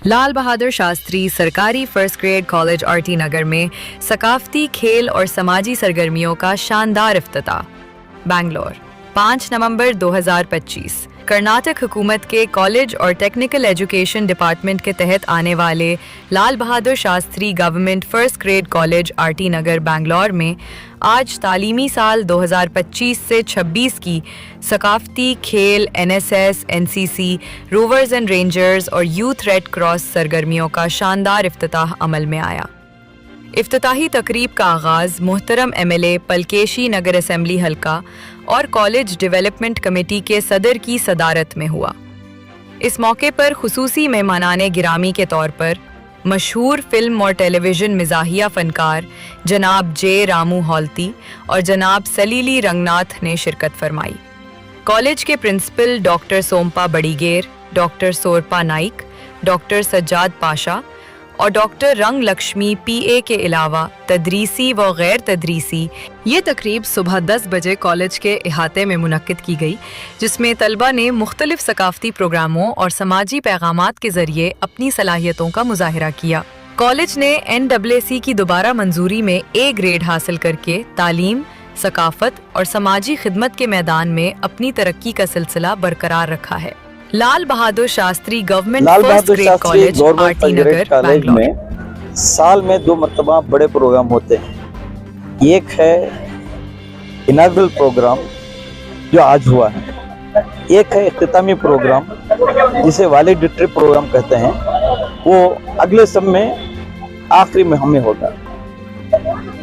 लाल बहादुर शास्त्री सरकारी first grade college RT नगर में सकाफती खेल और समाजी सरगर्मियों का शानदार इफ्तिताह। बैंगलोर 5 नवंबर 2025। कर्नाटक हुकूमत के कॉलेज और टेक्निकल एजुकेशन डिपार्टमेंट के तहत आने वाले Lal Bahadur Shastri government first grade college RT Nagar Bangalore में आज तालीमी साल 2025 से 26 की सकाफती खेल, NSS, NCC, Rovers and Rangers और यूथ रेड क्रॉस सरगर्मियों का शानदार इफ्तिताह अमल में आया। इफ्तिताही तकरीब का आगाज़ मोहतरम एमएलए पलकेशी नगर असेंबली हल्का और कॉलेज डेवलपमेंट कमेटी के सदर की सदारत में हुआ। इस मौके पर खुसूसी मेहमानाने गिरामी के तौर पर मशहूर फिल्म और टेलीविज़न मिज़ाहिया फ़नकार जनाब जे रामू हॉल्ती और जनाब सलीली रंगनाथ ने शिरकत फरमाई। कॉलेज के principal doctor Somappa Badiger, doctor Sorappa Naik, doctor Sajjad Pasha और डॉक्टर रंग लक्ष्मी पीए के अलावा तदरीसी व गैर तदरीसी ये तकरीब सुबह 10 बजे कॉलेज के अहाते में मुनक्किद की गई, जिसमें तलबा ने मुख्तलिफ सकाफती प्रोग्रामों और समाजी पैगामात के जरिए अपनी सलाहियतों का मुजाहिरा किया। कॉलेज ने NAAC की दोबारा मंजूरी में A ग्रेड हासिल करके तालीम, सकाफत और समाजी खिदमत के मैदान में अपनी तरक्की का सिलसिला बरकरार रखा है। Lal Bahadur Shastri government first grade college RT Nagar Bangalore में साल में 2 मरतबा बड़े प्रोग्राम होते हैं। एक है इनागुरल प्रोग्राम जो आज हुआ है, एक है इख्तितामी प्रोग्राम जिसे वैलिडिटरी प्रोग्राम कहते हैं, वो अगले सब में आखिरी में हमें होगा।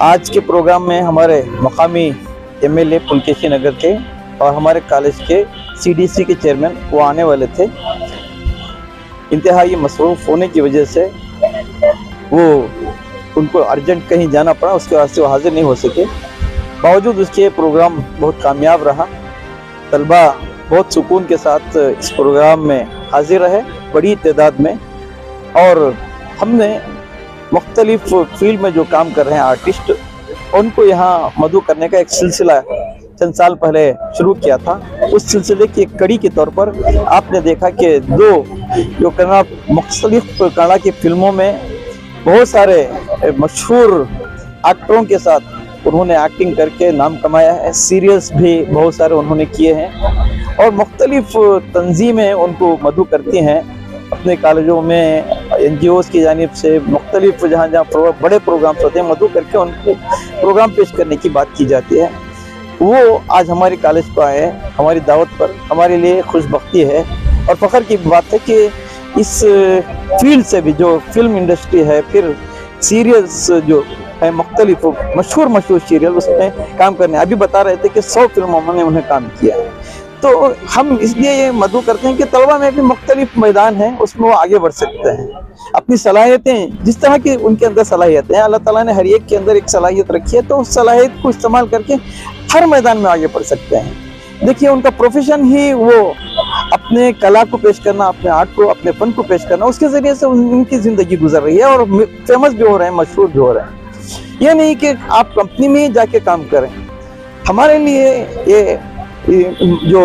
आज के प्रोग्राम में हमारे मकामी एमएलए पुलकेशी नगर के और हमारे कॉलेज के सीडीसी के चेयरमैन वो आने वाले थे। इंतहाई मसरूफ़ होने की वजह से वो उनको अर्जेंट कहीं जाना पड़ा, उसके वास्ते वो हाजिर नहीं हो सके। बावजूद उसके प्रोग्राम बहुत कामयाब रहा। तलबा बहुत सुकून के साथ इस प्रोग्राम में हाजिर रहे बड़ी तादाद में, और हमने मुख्तलिफ फील्ड में जो काम कर रहे हैं आर्टिस्ट, उनको यहाँ मदऊ करने का एक सिलसिला चंद साल पहले शुरू किया था। उस सिलसिले की एक कड़ी के तौर पर आपने देखा कि 2 जो मुख्तलिफ कन्नड़ा की फिल्मों में बहुत सारे मशहूर एक्टरों के साथ उन्होंने एक्टिंग करके नाम कमाया है। सीरियल्स भी बहुत सारे उन्होंने किए हैं और मुख्तलिफ तंजीमें उनको मदऊ करती हैं अपने कॉलेजों में, NGOs की जानिब से मुख्तलिफ जहाँ जहाँ बड़े प्रोग्राम्स होते हैं मदऊ करके उनको प्रोग्राम पेश करने की बात की जाती है। वो आज हमारे कॉलेज को आए हैं हमारी दावत पर। हमारे लिए खुशबख्ती है और फ़ख्र की बात है कि इस फील्ड से भी जो फिल्म इंडस्ट्री है, फिर सीरियल्स जो है मुख्तलिफ मशहूर सीरियल, उसमें काम करने अभी बता रहे थे कि 100 फिल्मों में उन्हें काम किया है। तो हम इसलिए ये मदऊ करते हैं कि तलबा में भी मुख्तलिफ मैदान है, उसमें वो आगे बढ़ सकते हैं। अपनी सलाहियतें जिस तरह की उनके अंदर सलाहियतें हैं, अल्लाह ताला ने हर एक के अंदर एक सलाहियत रखी है, तो उस सलाहियत को इस्तेमाल करके हर मैदान में आगे बढ़ सकते हैं। देखिए उनका प्रोफेशन ही वो अपने कला को पेश करना, अपने आर्ट को, अपने फन को पेश करना, उसके ज़रिए से उनकी ज़िंदगी गुजर रही है और फेमस भी हो रहे हैं, मशहूर भी हो रहे हैं। ये नहीं कि आप कंपनी में ही जाके काम करें। हमारे लिए ये जो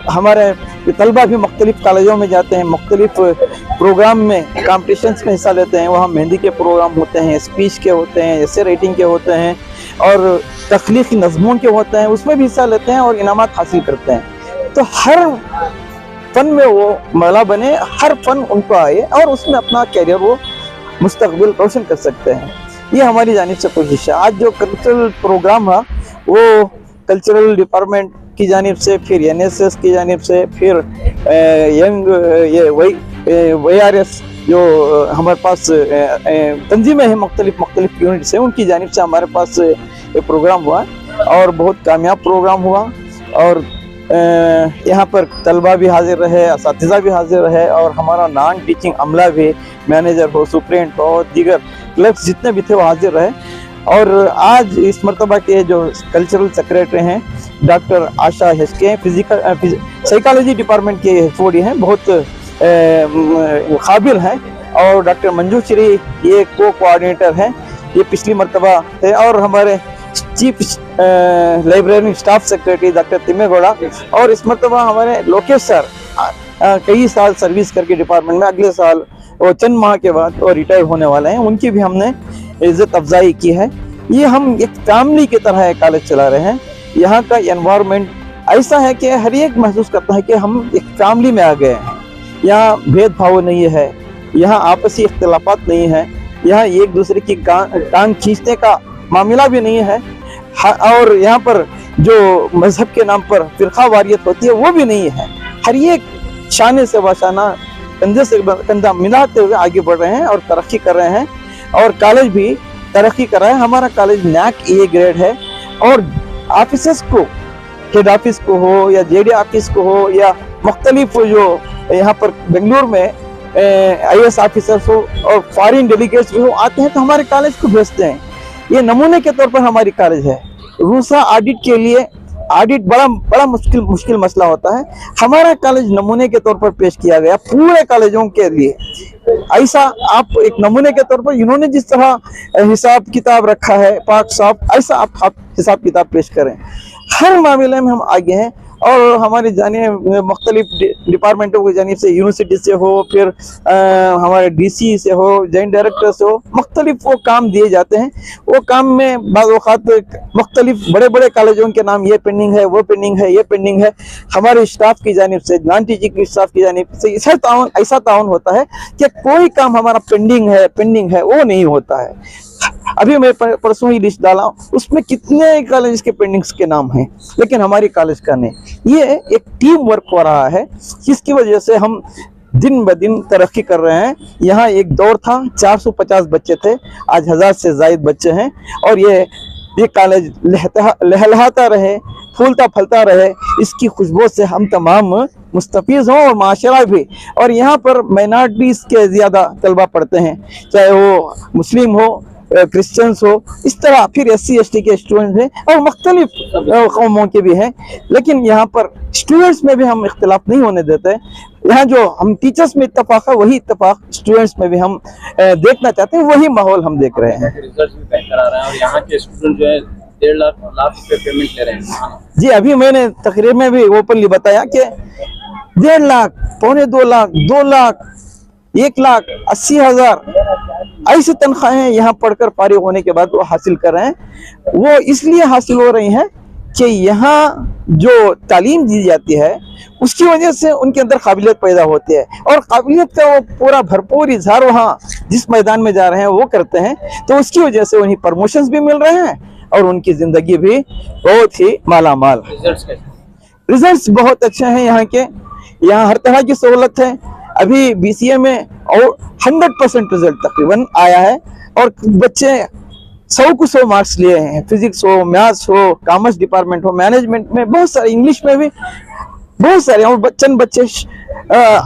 हमारे तलबा भी मुख्तलिफ कॉलेजों में जाते हैं, मुख्तलिफ प्रोग्राम में कॉम्पिटिशन्स में हिस्सा लेते हैं। वहाँ मेहंदी के प्रोग्राम होते हैं, स्पीच के होते हैं, एसे राइटिंग के होते हैं और तख्लीकी नज़्मों के होते हैं, उसमें भी हिस्सा लेते हैं और इनामात हासिल करते हैं। तो हर फन में वो मला बने, हर फन उनको आए और उसमें अपना कैरियर वो मुस्तकबिल रोशन कर सकते हैं। ये हमारी जानिब से कोशिश है। आज जो कल्चरल प्रोग्राम है वो कल्चरल डिपार्टमेंट की जानिब से, फिर NSS की जानिब से, फिर यंग ये YRS जो हमारे पास तंजीमें हैं, मुख्तलिफ यूनिट्स हैं, उनकी जानिब से हमारे पास ये प्रोग्राम हुआ और बहुत कामयाब प्रोग्राम हुआ। और यहाँ पर तलबा भी हाजिर रहे, असातिज़ा भी हाजिर रहे और हमारा नॉन टीचिंग अमला भी, मैनेजर हो, सुप्रिंट हो, दीगर क्लर्क्स जितने भी थे वो हाजिर रहे। और आज इस मरतबा के जो कल्चरल सेक्रेटरी हैं डॉक्टर आशा हिस्के, साइकोलॉजी डिपार्टमेंट के HOD हैं, बहुत काबिल हैं। और डॉक्टर मंजू श्री ये कोऑर्डिनेटर हैं, ये पिछली मरतबा थे। और हमारे chief library staff secretary doctor Thimmegowda, और इस मरतबा हमारे लोकेश सर कई साल सर्विस करके डिपार्टमेंट में, अगले साल और चंद माह के बाद वो रिटायर होने वाले हैं, उनकी भी हमने इज्जत अफजाई की है। ये हम एक फैमिली की तरह कॉलेज चला रहे हैं। यहाँ का एनवायरनमेंट ऐसा है कि हर एक महसूस करता है कि हम एक फैमिली में आ गए हैं। यहाँ भेदभाव नहीं है, यहाँ आपसी इख्तिलाफात नहीं है, यहाँ एक दूसरे की टांग खींचने का मामला भी नहीं है, और यहाँ पर जो मजहब के नाम पर फिरका वारियत होती है वो भी नहीं है। हर एक शाने से वाशाना, कंधे से कंधा मिलाते हुए आगे बढ़ रहे हैं और तरक्की कर रहे हैं, और कॉलेज भी तरक्की कर रहा है। हमारा कॉलेज NAC A ग्रेड है, और ऑफिसर्स को, हेड ऑफिस को हो या JD ऑफिस को हो या मुख्तलिफ जो यहाँ पर बेंगलुरु में IAS ऑफिसर्स हो और फॉरेन डेलीगेट्स भी हो आते हैं तो हमारे कॉलेज को भेजते हैं। ये नमूने के तौर पर हमारी कॉलेज है। रूसा ऑडिट के लिए ऑडिट बड़ा मुश्किल मसला होता है, हमारा कॉलेज नमूने के तौर पर पेश किया गया पूरे कॉलेजों के लिए। ऐसा आप एक नमूने के तौर पर इन्होंने जिस तरह हिसाब किताब रखा है पाक साफ, ऐसा आप हिसाब किताब पेश करें। हर मामले में हम आगे हैं, और हमारी जानिए मुख्तलिफ डिपार्टमेंटों की जानिब से, यूनिवर्सिटी से हो, फिर हमारे DC से हो, जॉइंट डायरेक्टर से हो, मुख्तलिफ वो काम दिए जाते हैं। वो काम में बाज़ औक़ात मुख्तलिफ बड़े बड़े कॉलेजों के नाम, ये पेंडिंग है, वो पेंडिंग है, ये पेंडिंग है। हमारे स्टाफ की जानिब से, नॉन टीचिंग स्टाफ की जानिब से ऐसा ताउन होता है कि कोई काम हमारा पेंडिंग है वो नहीं होता है। अभी मैं परसों ही लिस्ट डाला, उसमें कितने कॉलेज के पेंडिंग्स के नाम हैं, लेकिन हमारी कॉलेज का नहीं। ये एक टीम वर्क हो रहा है, जिसकी वजह से हम दिन ब दिन तरक्की कर रहे हैं। यहाँ एक दौर था 450 बच्चे थे, आज 1000 से ज़ायद बच्चे हैं, और ये कॉलेज लहलहाता रहे, फूलता फलता रहे, इसकी खुशबू से हम तमाम मुस्तफीज़ हों, और माशरा भी। और यहाँ पर माइनॉरिटीज़ के ज़्यादा तलबा पढ़ते हैं, चाहे वो मुस्लिम हो, क्रिश्चियंस हो, इस तरह फिर SC ST के स्टूडेंट हैं, और मुख्तलिफ कौमों के भी हैं। लेकिन यहाँ पर स्टूडेंट्स में भी हम इख्तिलाफ नहीं होने देते। यहाँ जो हम टीचर्स में इत्तफाक है, वही इत्तफाक स्टूडेंट्स में भी हम देखना चाहते हैं, वही माहौल हम देख रहे हैं। रिजल्ट भी बेहतर आ रहा है, और यहाँ के स्टूडेंट जो है 1.5 लाख रुपए पेमेंट ले रहे हैं। जी, अभी मैंने तकरीर में भी ओपनली बताया कि 1.5 लाख, 2.25 लाख, 2 लाख, 1,80,000 ऐसी तनख्वाहें यहाँ पढ़कर फारिग होने के बाद वो हासिल कर रहे हैं। वो इसलिए हासिल हो रही हैं कि यहाँ जो तालीम दी जाती है उसकी वजह से उनके अंदर काबिलियत पैदा होती है, और काबिलियत का वो पूरा भरपूर इजहार वहाँ जिस मैदान में जा रहे हैं वो करते हैं। तो उसकी वजह से उन्हें प्रमोशंस भी मिल रहे हैं, और उनकी ज़िंदगी भी बहुत ही मालामाल। रिजल्ट्स बहुत अच्छे हैं यहाँ के। यहाँ हर तरह की सहूलत है। अभी BCA में और 100% रिजल्ट तकरीबन आया है, और बच्चे 100 को 100 मार्क्स लिए हैं। फिजिक्स हो, मैथ्स हो, कॉमर्स डिपार्टमेंट हो, मैनेजमेंट में बहुत सारे, इंग्लिश में भी बहुत सारे, और बच्चे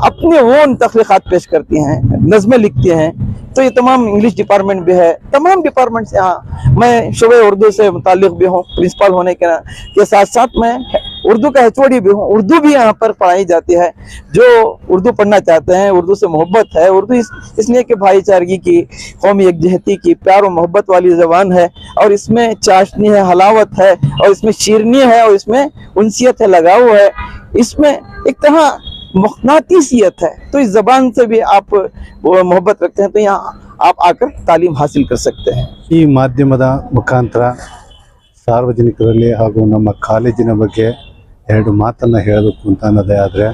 अपने ओन तख्लीक़ात पेश करती हैं, नज़में लिखती हैं। तो ये तमाम इंग्लिश डिपार्टमेंट भी है, तमाम डिपार्टमेंट्स यहाँ। मैं शोबे उर्दू से मुताल्लिक़ भी हूँ, प्रिंसिपल होने के साथ साथ मैं उर्दू का HOD भी हूँ। उर्दू भी यहाँ पर पढ़ाई जाती है। जो उर्दू पढ़ना चाहते हैं, उर्दू से मोहब्बत है, उर्दू इसलिए कि भाईचारगी की, कौमी यकजहती की, प्यार और मोहब्बत वाली ज़बान है, और इसमें चाशनी है, हलावत है, और इसमें शीरनी है, और इसमें उनसियत है, लगाव है, इसमें एक तरह मखनातीसियत है। तो इस ज़बान से भी आप मोहब्बत रखते हैं तो यहाँ आप आकर तालीम हासिल कर सकते हैं। ಈ ಮಾಧ್ಯಮದ ಮುಖಾಂತರ ಸಾರ್ವಜನಿಕರಲ್ಲಿ ಹಾಗೂ ನಮ್ಮ ಕಾಲೇಜಿನ ಬಗ್ಗೆ 2 ಮಾತನ್ನು ಹೇಳಬೇಕು ಅಂತ ಅನ್ನೋದೇ ಆದರೆ,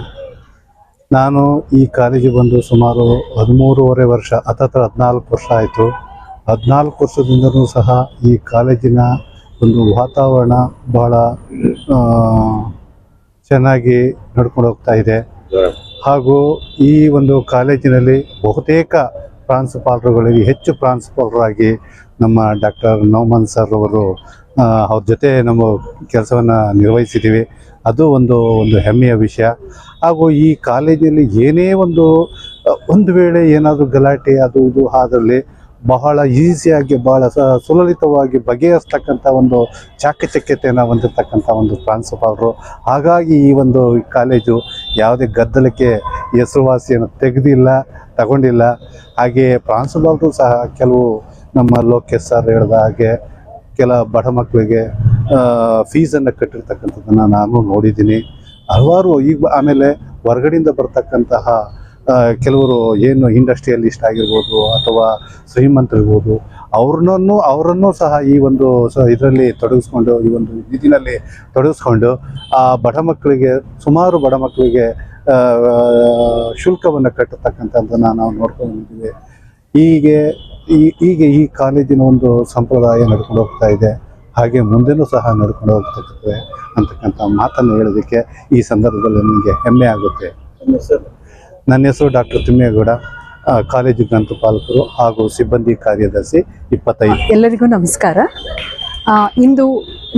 ನಾನು ಈ ಕಾಲೇಜಿಗೆ ಬಂದು ಸುಮಾರು 13.5 ವರ್ಷ, ಹತ್ತತ್ರ 14 ವರ್ಷ ಆಯಿತು। 14 ವರ್ಷದಿಂದಲೂ ಸಹ ಈ ಕಾಲೇಜಿನ ಒಂದು ವಾತಾವರಣ ಬಹಳ ಚೆನ್ನಾಗಿ ನಡ್ಕೊಂಡು ಹೋಗ್ತಾ ಇದೆ। ಹಾಗೂ ಈ ಒಂದು ಕಾಲೇಜಿನಲ್ಲಿ ಬಹುತೇಕ ಪ್ರಾಂಶುಪಾಲರುಗಳಿಗೆ ಹೆಚ್ಚು ಪ್ರಾಂಶುಪಾಲರಾಗಿ ನಮ್ಮ ಡಾಕ್ಟರ್ ನೌಮನ್ ಸರ್ ಅವರು ಅವ್ರ ಜೊತೆ ನಮ್ಮ ಕೆಲಸವನ್ನು ನಿರ್ವಹಿಸಿದ್ದೀವಿ। ಅದು ಒಂದು ಹೆಮ್ಮೆಯ ವಿಷಯ। ಹಾಗೂ ಈ ಕಾಲೇಜಲ್ಲಿ ಏನೇ ಒಂದು ವೇಳೆ ಏನಾದರೂ ಗಲಾಟೆ ಅದು ಇದು ಆದಲ್ಲಿ ಬಹಳ ಈಸಿಯಾಗಿ, ಬಹಳ ಸುಲಲಿತವಾಗಿ ಬಗೆಹರಿಸ್ತಕ್ಕಂಥ ಒಂದು ಚಾಕಚಕ್ಯತೆಯನ್ನು ಹೊಂದಿರತಕ್ಕಂಥ ಒಂದು ಪ್ರಾಂಶುಪಾಲರು। ಹಾಗಾಗಿ ಈ ಕಾಲೇಜು ಯಾವುದೇ ಗದ್ದಲಕ್ಕೆ ಹೆಸರುವಾಸಿಯನ್ನು ತಗೊಂಡಿಲ್ಲ। ಹಾಗೆ ಪ್ರಾಂಶುಪಾಲರು ಸಹ ಕೆಲವು ನಮ್ಮ ಲೋಕೇಶ್ ಸರ್ ಹೇಳಿದ ಹಾಗೆ ಕೆಲ ಬಡ ಮಕ್ಕಳಿಗೆ ಫೀಸನ್ನು ಕಟ್ಟಿರ್ತಕ್ಕಂಥದ್ದನ್ನು ನಾನು ನೋಡಿದ್ದೀನಿ ಹಲವಾರು। ಈಗ ಆಮೇಲೆ ಹೊರಗಡೆಯಿಂದ ಬರ್ತಕ್ಕಂತಹ ಕೆಲವರು ಏನು ಇಂಡಸ್ಟ್ರಿಯಲಿಸ್ಟ್ ಆಗಿರ್ಬೋದು ಅಥವಾ ಶ್ರೀಮಂತರಿರ್ಬೋದು ಅವರನ್ನು ಸಹ ಈ ಒಂದು ಇದರಲ್ಲಿ ತೊಡಗಿಸ್ಕೊಂಡು ಈ ಒಂದು ನಿಧಿನಲ್ಲಿ ತೊಡಗಿಸ್ಕೊಂಡು ಆ ಬಡ ಮಕ್ಕಳಿಗೆ ಸುಮಾರು ಬಡ ಮಕ್ಕಳಿಗೆ ಶುಲ್ಕವನ್ನು ಕಟ್ಟತಕ್ಕಂಥದ್ದನ್ನು ನಾವು ನೋಡ್ಕೊಂಡಿದ್ದೀವಿ. ಹೀಗೆ ಈ ಕಾಲೇಜಿನ ಒಂದು ಸಂಪ್ರದಾಯ ನಡ್ಕೊಂಡು ಹೋಗ್ತಾ ಇದೆ, ಹಾಗೆ ಮುಂದೆನೂ ಸಹ ನಡ್ಕೊಂಡು ಹೋಗ್ತದೆ ಅಂತಕ್ಕಂಥ ಮಾತನ್ನು ಹೇಳೋದಕ್ಕೆ ಈ ಸಂದರ್ಭದಲ್ಲಿ ನನಗೆ ಹೆಮ್ಮೆ ಆಗುತ್ತೆ. ನನ್ನ ಹೆಸರು ಡಾಕ್ಟರ್ ತಿಮ್ಮೇಗೌಡ, ಕಾಲೇಜು ಗ್ರಂಥಪಾಲಕರು ಹಾಗೂ ಸಿಬ್ಬಂದಿ ಕಾರ್ಯದರ್ಶಿ 25. ಎಲ್ಲರಿಗೂ ನಮಸ್ಕಾರ. ಇಂದು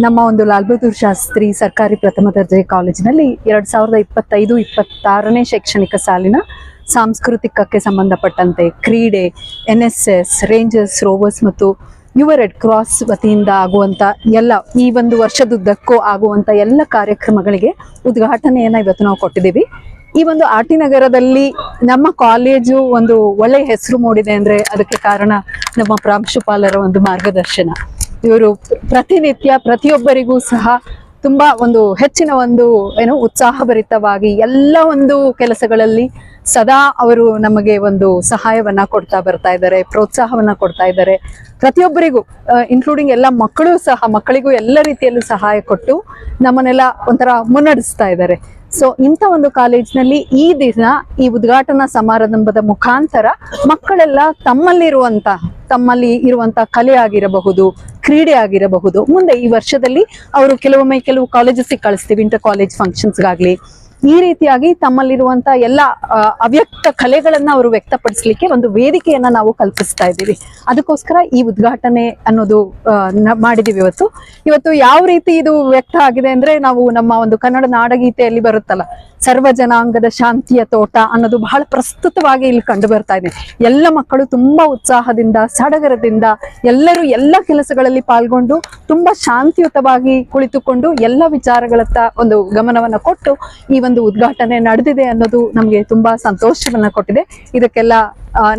ನಮ್ಮ ಒಂದು ಲಾಲ್ ಬಹದ್ದೂರ್ ಶಾಸ್ತ್ರಿ ಸರ್ಕಾರಿ ಪ್ರಥಮ ದರ್ಜೆ ಕಾಲೇಜಿನಲ್ಲಿ 2025-26ನೇ ಶೈಕ್ಷಣಿಕ ಸಾಲಿನ ಸಾಂಸ್ಕೃತಿಕಕ್ಕೆ ಸಂಬಂಧಪಟ್ಟಂತೆ ಕ್ರೀಡೆ, NSS, ರೇಂಜರ್ಸ್, ರೋವರ್ಸ್ ಮತ್ತು ಯುವ ರೆಡ್ ಕ್ರಾಸ್ ವತಿಯಿಂದ ಆಗುವಂಥ ಎಲ್ಲ ಈ ಒಂದು ವರ್ಷದುದ್ದಕ್ಕೂ ಆಗುವಂಥ ಎಲ್ಲ ಕಾರ್ಯಕ್ರಮಗಳಿಗೆ ಉದ್ಘಾಟನೆಯನ್ನು ಇವತ್ತು ನಾವು ಕೊಟ್ಟಿದ್ದೀವಿ. ಈ ಒಂದು RT ನಗರದಲ್ಲಿ ನಮ್ಮ ಕಾಲೇಜು ಒಂದು ಒಳ್ಳೆಯ ಹೆಸರು ಮೂಡಿದೆ ಅಂದರೆ ಅದಕ್ಕೆ ಕಾರಣ ನಮ್ಮ ಪ್ರಾಂಶುಪಾಲರ ಒಂದು ಮಾರ್ಗದರ್ಶನ. ಇವರು ಪ್ರತಿನಿತ್ಯ ಪ್ರತಿಯೊಬ್ಬರಿಗೂ ಸಹ ತುಂಬ ಒಂದು ಹೆಚ್ಚಿನ ಒಂದು ಉತ್ಸಾಹಭರಿತವಾಗಿ ಎಲ್ಲ ಒಂದು ಕೆಲಸಗಳಲ್ಲಿ ಸದಾ ಅವರು ನಮಗೆ ಒಂದು ಸಹಾಯವನ್ನ ಕೊಡ್ತಾ ಬರ್ತಾ ಇದ್ದಾರೆ, ಪ್ರೋತ್ಸಾಹವನ್ನ ಕೊಡ್ತಾ ಇದ್ದಾರೆ. ಪ್ರತಿಯೊಬ್ಬರಿಗೂ ಇನ್ಕ್ಲೂಡಿಂಗ್ ಎಲ್ಲ ಮಕ್ಕಳಿಗೂ ಎಲ್ಲ ರೀತಿಯಲ್ಲೂ ಸಹಾಯ ಕೊಟ್ಟು ನಮ್ಮನ್ನೆಲ್ಲ ಒಂಥರ ಮುನ್ನಡೆಸ್ತಾ ಇದ್ದಾರೆ. ಸೊ ಇಂಥ ಒಂದು ಕಾಲೇಜಿನಲ್ಲಿ ಈ ದಿನ ಈ ಉದ್ಘಾಟನಾ ಸಮಾರಂಭದ ಮುಖಾಂತರ ಮಕ್ಕಳೆಲ್ಲ ತಮ್ಮಲ್ಲಿ ಇರುವಂತ ಕಲೆ ಆಗಿರಬಹುದು, ಕ್ರೀಡೆ ಆಗಿರಬಹುದು, ಮುಂದೆ ಈ ವರ್ಷದಲ್ಲಿ ಅವರು ಕೆಲವು ಕಾಲೇಜಸ್ಗೆ ಕಳಿಸ್ತೀವಿ, ಇಂಟರ್ ಕಾಲೇಜ್ ಫಂಕ್ಷನ್ಸ್ಗಾಗ್ಲಿ, ಈ ರೀತಿಯಾಗಿ ತಮ್ಮಲ್ಲಿರುವಂತ ಎಲ್ಲ ಅವ್ಯಕ್ತ ಕಲೆಗಳನ್ನ ಅವರು ವ್ಯಕ್ತಪಡಿಸ್ಲಿಕ್ಕೆ ಒಂದು ವೇದಿಕೆಯನ್ನ ನಾವು ಕಲ್ಪಿಸ್ತಾ ಇದ್ದೀವಿ. ಅದಕ್ಕೋಸ್ಕರ ಈ ಉದ್ಘಾಟನೆ ಅನ್ನೋದು ಮಾಡಿದೀವಿ. ಇವತ್ತು ಯಾವ ರೀತಿ ಇದು ವ್ಯಕ್ತ ಆಗಿದೆ ಅಂದ್ರೆ, ನಾವು ನಮ್ಮ ಒಂದು ಕನ್ನಡ ನಾಡಗೀತೆಯಲ್ಲಿ ಬರುತ್ತಲ್ಲ, ಸರ್ವ ಜನಾಂಗದ ಶಾಂತಿಯ ತೋಟ ಅನ್ನೋದು ಬಹಳ ಪ್ರಸ್ತುತವಾಗಿ ಇಲ್ಲಿ ಕಂಡು ಬರ್ತಾ ಇದೆ. ಎಲ್ಲ ಮಕ್ಕಳು ತುಂಬಾ ಉತ್ಸಾಹದಿಂದ, ಸಡಗರದಿಂದ ಎಲ್ಲರೂ ಎಲ್ಲ ಕೆಲಸಗಳಲ್ಲಿ ಪಾಲ್ಗೊಂಡು ತುಂಬಾ ಶಾಂತಿಯುತವಾಗಿ ಕುಳಿತುಕೊಂಡು ಎಲ್ಲ ವಿಚಾರಗಳತ್ತ ಒಂದು ಗಮನವನ್ನ ಕೊಟ್ಟು ಈ ಒಂದು ಉದ್ಘಾಟನೆ ನಡೆದಿದೆ ಅನ್ನೋದು ನಮಗೆ ತುಂಬಾ ಸಂತೋಷವನ್ನ ಕೊಟ್ಟಿದೆ. ಇದಕ್ಕೆಲ್ಲ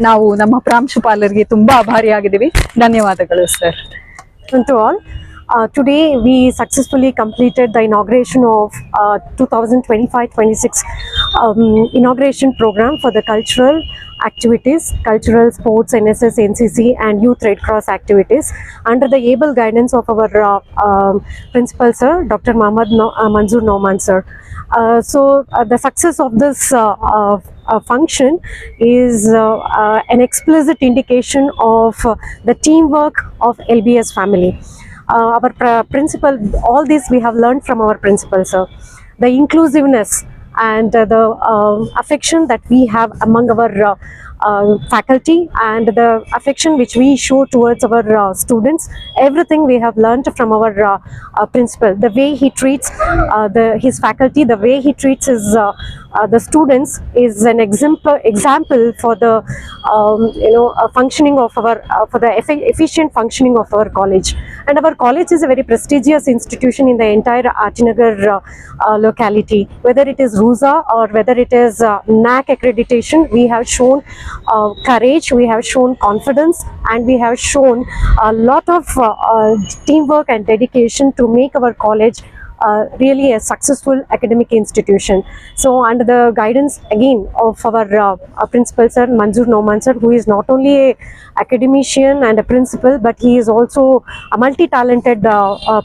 ನಾವು ನಮ್ಮ ಪ್ರಾಂಶುಪಾಲರಿಗೆ ತುಂಬಾ ಆಭಾರಿಯಾಗಿದ್ದೀವಿ. ಧನ್ಯವಾದಗಳು sir. To all, today we successfully completed the inauguration of 2025-26 inauguration program for the cultural activities, cultural sports, NSS, NCC and Youth Red Cross activities under the able guidance of our principal sir, Dr. Manzoor Nauman sir. The success of this function is an explicit indication of the teamwork of LBS family. Our principal, all this we have learned from our principal sir. The inclusiveness and the affection that we have among our faculty and the affection which we show towards our students, everything we have learned from our principal. The way he treats his faculty, the way he treats the students is an example for the functioning of our for the efficient functioning of our college. And our college is a very prestigious institution in the entire RT Nagar locality. Whether it is RUSA or whether it is NAC accreditation, we have shown courage, we have shown confidence, and we have shown a lot of teamwork and dedication to make our college really a successful academic institution. So under the guidance again of our principal sir, Manzoor Nauman sir, who is not only a academician and a principal, but he is also a multi-talented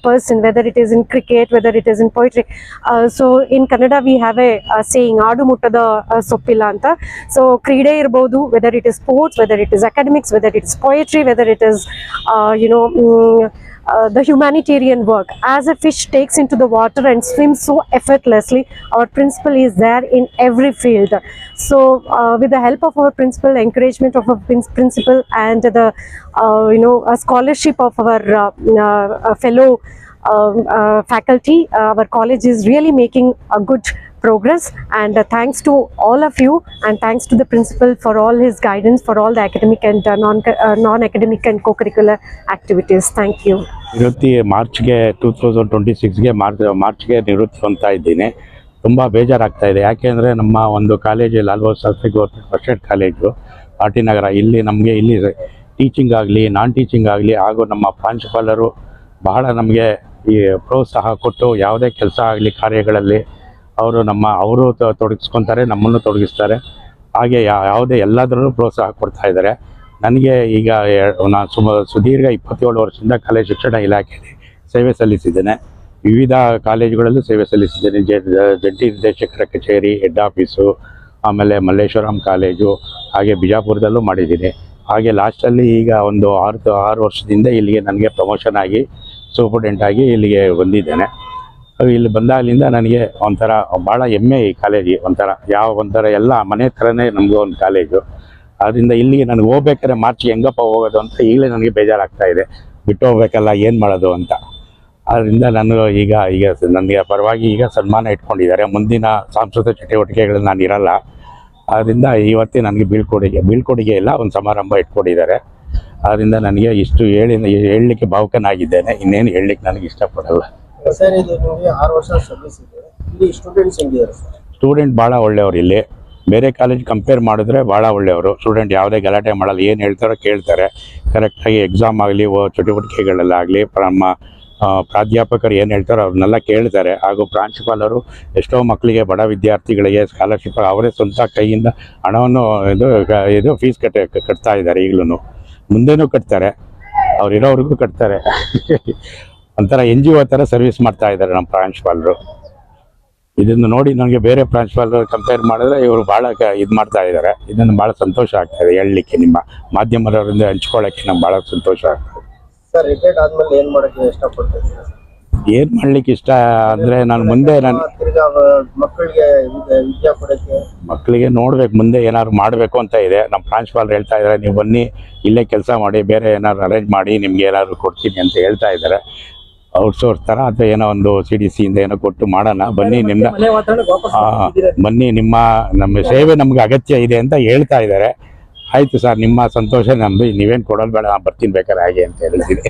person, whether it is in cricket, whether it is in poetry. So in Kannada we have a saying, Adu Muttada Soppilla anta. So Kride irbodu, whether it is sports, whether it is academics, whether it is poetry, whether it is the humanitarian work. As a fish takes into the water and swims so effortlessly, our principal is there in every field. So with the help of our principal, encouragement of our principal, and the a scholarship of our fellow faculty, our college is really making a good progress. And thanks to all of you, and thanks to the principal for all his guidance for all the academic and non-academic and co-curricular activities. Thank you. ನಿವೃತ್ತಿ ಮಾರ್ಚ್ಗೆ 2026ಗೆ ಮಾರ್ಚ್ಗೆ ನಿವೃತ್ತಿ ಹೊಂದ್ತಾ ಇದ್ದೀನಿ. ತುಂಬ ಬೇಜಾರಾಗ್ತಾ ಇದೆ. ಯಾಕೆಂದರೆ ನಮ್ಮ ಒಂದು college Lal Bahadur Shastri government first aid college RT Nagar, ಇಲ್ಲಿ ನಮಗೆ ಇಲ್ಲಿ ಟೀಚಿಂಗ್ ಆಗಲಿ ನಾನ್ ಟೀಚಿಂಗ್ ಆಗಲಿ ಹಾಗೂ ನಮ್ಮ ಪ್ರಾಂಶುಪಾಲರು ಬಹಳ ನಮಗೆ ಈ ಪ್ರೋತ್ಸಾಹ ಕೊಟ್ಟು ಯಾವುದೇ ಕೆಲಸ ಆಗಲಿ ಕಾರ್ಯಗಳಲ್ಲಿ ಅವರು ತೊಡಗಿಸ್ಕೊತಾರೆ, ನಮ್ಮನ್ನು ತೊಡಗಿಸ್ತಾರೆ. ಹಾಗೆ ಯಾವುದೇ ಎಲ್ಲದರಲ್ಲೂ ಪ್ರೋತ್ಸಾಹ ಕೊಡ್ತಾ ಇದ್ದಾರೆ. ನನಗೆ ಈಗ ನಾನು ಸುದೀರ್ಘ 27 ವರ್ಷದಿಂದ ಕಾಲೇಜ್ ಶಿಕ್ಷಣ ಇಲಾಖೆಯಲ್ಲಿ ಸೇವೆ ಸಲ್ಲಿಸಿದ್ದೇನೆ. ವಿವಿಧ ಕಾಲೇಜುಗಳಲ್ಲೂ ಸೇವೆ ಸಲ್ಲಿಸಿದ್ದೇನೆ. ಜಂಟಿ ನಿರ್ದೇಶಕರ ಕಚೇರಿ, ಹೆಡ್ ಆಫೀಸು, ಆಮೇಲೆ ಮಲ್ಲೇಶ್ವರಂ ಕಾಲೇಜು, ಹಾಗೆ ಬಿಜಾಪುರದಲ್ಲೂ ಮಾಡಿದ್ದೀನಿ. ಹಾಗೆ ಲಾಸ್ಟಲ್ಲಿ ಈಗ ಒಂದು 6 ವರ್ಷದಿಂದ ಇಲ್ಲಿಗೆ ನನಗೆ ಪ್ರಮೋಷನ್ ಆಗಿ ಸೂಪರ್ಡೆಂಟ್ ಆಗಿ ಇಲ್ಲಿಗೆ ಬಂದಿದ್ದೇನೆ. ಇಲ್ಲಿ ಬಂದಾಗಲಿಂದ ನನಗೆ ಒಂಥರ ಭಾಳ ಹೆಮ್ಮೆ ಈ ಕಾಲೇಜಿಗೆ. ಒಂಥರ ಎಲ್ಲ ಮನೆ ಥರನೇ ನಮಗೂ ಒಂದು ಕಾಲೇಜು. ಅದರಿಂದ ಇಲ್ಲಿಗೆ ನನಗೆ ಹೋಗ್ಬೇಕಾದ್ರೆ ಮಾರ್ಚ್ಗೆ ಹೆಂಗಪ್ಪ ಹೋಗೋದು ಅಂತ ಈಗಲೇ ನನಗೆ ಬೇಜಾರಾಗ್ತಾ ಇದೆ. ಬಿಟ್ಟು ಹೋಗ್ಬೇಕಲ್ಲ, ಏನು ಮಾಡೋದು ಅಂತ. ಆದ್ದರಿಂದ ಈಗ ನನಗೆ ಪರವಾಗಿ ಈಗ ಸನ್ಮಾನ ಇಟ್ಕೊಂಡಿದ್ದಾರೆ. ಮುಂದಿನ ಸಾಂಸ್ಕೃತಿಕ ಚಟುವಟಿಕೆಗಳಲ್ಲಿ ನಾನು ಇರಲ್ಲ. ಆದ್ದರಿಂದ ಇವತ್ತೇ ನನಗೆ ಬೀಳ್ಕೊಡುಗೆ ಇಲ್ಲ, ಒಂದು ಸಮಾರಂಭ ಇಟ್ಕೊಂಡಿದ್ದಾರೆ. ಆದ್ದರಿಂದ ನನಗೆ ಇಷ್ಟು ಹೇಳಲಿಕ್ಕೆ ಭಾವುಕನಾಗಿದ್ದೇನೆ. ಇನ್ನೇನು ಹೇಳಲಿಕ್ಕೆ ನನಗೆ ಇಷ್ಟಪಡಲ್ಲ. ಸರ್, ಇದು ನಿಮಗೆ 6 ವರ್ಷ ಸರ್ವಿಸ್ ಇದೆ. ಇಲ್ಲಿ ಸ್ಟೂಡೆಂಟ್ಸ್ ಹೆಂಗಿದ್ದಾರೆ ಸರ್? ಸ್ಟೂಡೆಂಟ್ ಭಾಳ ಒಳ್ಳೆಯವರು. ಇಲ್ಲಿ ಬೇರೆ ಕಾಲೇಜ್ ಕಂಪೇರ್ ಮಾಡಿದ್ರೆ ಭಾಳ ಒಳ್ಳೆಯವರು. ಸ್ಟೂಡೆಂಟ್ ಯಾವುದೇ ಗಲಾಟೆ ಮಾಡಲ್ಲ, ಏನು ಹೇಳ್ತಾರೋ ಕೇಳ್ತಾರೆ. ಕರೆಕ್ಟಾಗಿ ಎಕ್ಸಾಮ್ ಆಗಲಿ, ಚಟುವಟಿಕೆಗಳಲ್ಲಾಗಲಿ ನಮ್ಮ ಪ್ರಾಧ್ಯಾಪಕರು ಏನು ಹೇಳ್ತಾರೋ ಅವ್ರನ್ನೆಲ್ಲ ಕೇಳ್ತಾರೆ. ಹಾಗೂ ಪ್ರಾಂಶುಪಾಲರು ಎಷ್ಟೋ ಮಕ್ಕಳಿಗೆ, ಬಡ ವಿದ್ಯಾರ್ಥಿಗಳಿಗೆ ಸ್ಕಾಲರ್ಶಿಪ್ ಅವರೇ ಸ್ವಂತ ಕೈಯಿಂದ ಹಣವನ್ನು ಇದು ಫೀಸ್ ಕಟ್ತಾ ಇದ್ದಾರೆ. ಈಗಲೂ ಮುಂದೆನೂ ಕಟ್ತಾರೆ, ಅವ್ರು ಇರೋವ್ರಿಗೂ ಕಟ್ತಾರೆ. ಒಂಥರ NGO ಥರ ಸರ್ವಿಸ್ ಮಾಡ್ತಾ ಇದ್ದಾರೆ ನಮ್ಮ ಪ್ರಾಂಶುಪಾಲರು. ಇದನ್ನು ನೋಡಿ ನನಗೆ ಬೇರೆ ಪ್ರಾಂಶುಪಾಲರು ಕಂಪೇರ್ ಮಾಡಿದ್ರೆ ಇವರು ಭಾಳ ಇದು ಮಾಡ್ತಾ ಇದ್ದಾರೆ. ಇದನ್ನು ಭಾಳ ಸಂತೋಷ ಆಗ್ತಾಯಿದೆ ಹೇಳಲಿಕ್ಕೆ, ನಿಮ್ಮ ಮಾಧ್ಯಮದವರಿಂದ ಹಂಚ್ಕೊಳ್ಳೋಕ್ಕೆ ನಮ್ಗೆ ಭಾಳ ಸಂತೋಷ ಆಗ್ತದೆ. ಸರ್, ರಿಟೈರ್ಡ್ ಆದ್ಮೇಲೆ ಏನು ಮಾಡೋಕ್ಕೆ ಇಷ್ಟಪಡ್ತಿದ್ದೀರಾ? ಏನು ಮಾಡ್ಲಿಕ್ಕೆ ಇಷ್ಟ ಅಂದರೆ ನಾನು ಮಕ್ಕಳಿಗೆ ವಿದ್ಯಾ ಕೊಡೋಕ್ಕೆ, ಮಕ್ಕಳಿಗೆ ನೋಡ್ಬೇಕು, ಮುಂದೆ ಏನಾದ್ರು ಮಾಡಬೇಕು ಅಂತ ಇದೆ. ನಮ್ಮ ಪ್ರಾಂಶುಪಾಲರು ಹೇಳ್ತಾ ಇದ್ದಾರೆ, ನೀವು ಬನ್ನಿ ಇಲ್ಲೇ ಕೆಲಸ ಮಾಡಿ, ಬೇರೆ ಏನಾದ್ರು ಅರೇಂಜ್ ಮಾಡಿ ನಿಮ್ಗೆ ಏನಾದ್ರು ಕೊಡ್ತೀನಿ ಅಂತ ಹೇಳ್ತಾ ಇದ್ದಾರೆ. ಔಟ್ಸೋರ್ಸ್ ಥರ ಅಥವಾ ಏನೋ ಒಂದು CDC ಇಂದ ಏನೋ ಕೊಟ್ಟು ಮಾಡೋಣ, ಬನ್ನಿ ಬನ್ನಿ ನಮ್ಮ ಸೇವೆ ನಮ್ಗೆ ಅಗತ್ಯ ಇದೆ ಅಂತ ಹೇಳ್ತಾ ಇದ್ದಾರೆ. ಆಯಿತು ಸರ್, ನಿಮ್ಮ ಸಂತೋಷ ನಮ್ಮದು. ನೀವೇನು ಕೊಡೋದು ಬೇಡ, ನಾನು ಬರ್ತೀನಿ ಬೇಕಾದ್ರೆ ಹಾಗೆ ಅಂತ ಹೇಳಿದ್ದೀನಿ.